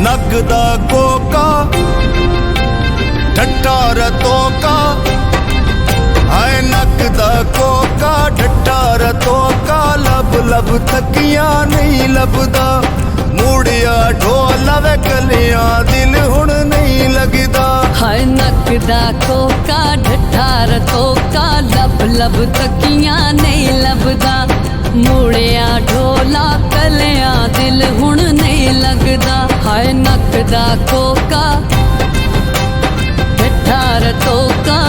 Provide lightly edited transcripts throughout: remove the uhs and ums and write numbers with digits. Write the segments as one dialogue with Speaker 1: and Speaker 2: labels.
Speaker 1: Nagda Coca ढट्टा रतों का, हाय Nagda Coca ढट्टा रतों का, लब लब थकिया नहीं लभदा, मूड़िया ढोला वे कलियां दिल हुण नहीं लगदा।
Speaker 2: हाय नगदा कोका ढट्टा रतों का, लब लब थकिया नहीं लभदा, मूड़िया ढोला कलियां दिल हुण नहीं लगदा। हाय नगदा कोका ढट्टा रतों का।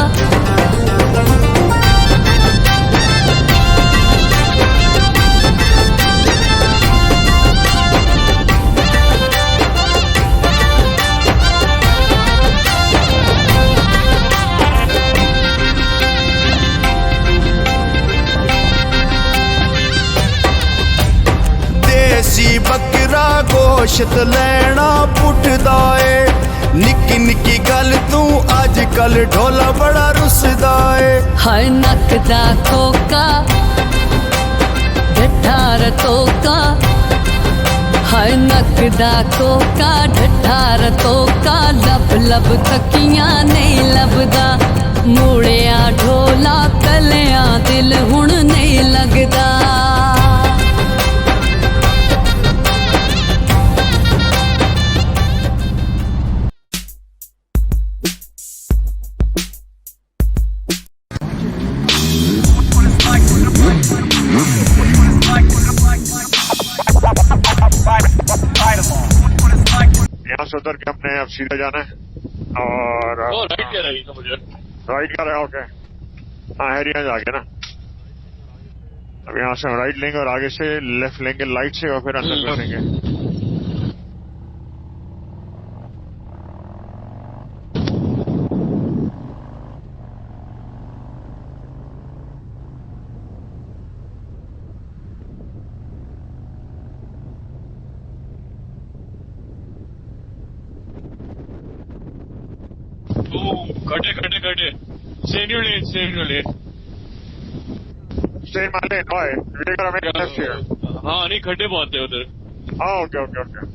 Speaker 1: देसी बकरा गोश्त लेना पुटदा ए, निक्की निक्की गल तू अज कल ढोला बड़ा रुसदा ए।
Speaker 2: हाय नगदा कोका ढट्टा रतों का, हाय नगदा कोका ढट्टा रतों का, लब लब थकिया नहीं लभदा, मूड़िया ढोला कलियां दिल हुण नहीं लगदा।
Speaker 3: यहाँ से उतर के हमने अब सीधा जाना है और
Speaker 4: राइट क्या रहेगी तो मुझे
Speaker 3: राइट का रहा ओके। हाँ हेरिया आगे ना, अब यहाँ से हम राइट लेंगे और आगे से लेफ्ट लेंगे लाइट से और फिर अंदर घुसेंगे।
Speaker 4: खटे खटे खटे Stay in your lane, stay in your lane.
Speaker 3: Stay in my lane, why? We gotta make a left here.
Speaker 4: हाँ नहीं खड्डे बहुत है उधर।
Speaker 3: Oh, okay, okay, okay.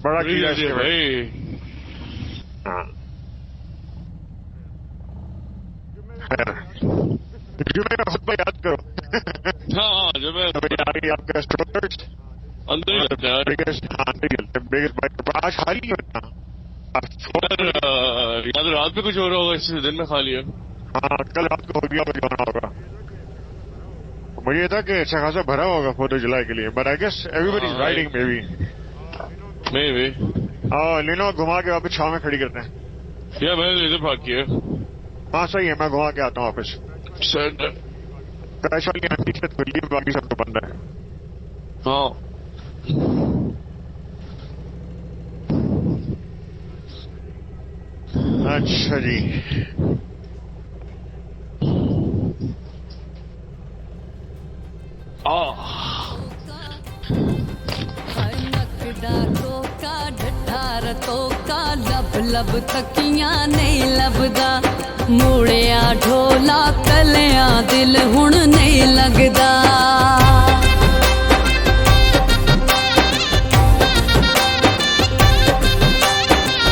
Speaker 3: बड़ा किया है
Speaker 4: भाई।
Speaker 3: हाँ मेरा खुद याद करो।
Speaker 4: हाँ हाँ जब मैं
Speaker 3: आगे आपका स्टोर्स
Speaker 4: अंदर ही लगता है
Speaker 3: यार। आज खाली होता
Speaker 4: याद रात में कुछ हो रहा होगा, इस दिन में खाली है।
Speaker 3: हाँ कल रात को हो गया कुछ होना होगा। मुझे ये था कि अच्छा खासा भरा होगा 4th of July के लिए, but I guess everybody is riding maybe. हाँ लीनो घुमा के वापस छाव में खड़ी करते हैं।
Speaker 4: या मैंने इधर भाग किया।
Speaker 3: हाँ सही है, मैं घुमा के आता हूँ वापस। क्रैश वाली आंटी से खुली है, बाकी सब तो बंद है।
Speaker 4: हाँ
Speaker 3: अच्छा जी
Speaker 2: कोका ढट्टा रतों का, लब लब थकियां नहीं लभदा, मूड़िया ढोला कलियां दिल हुण नहीं लगदा।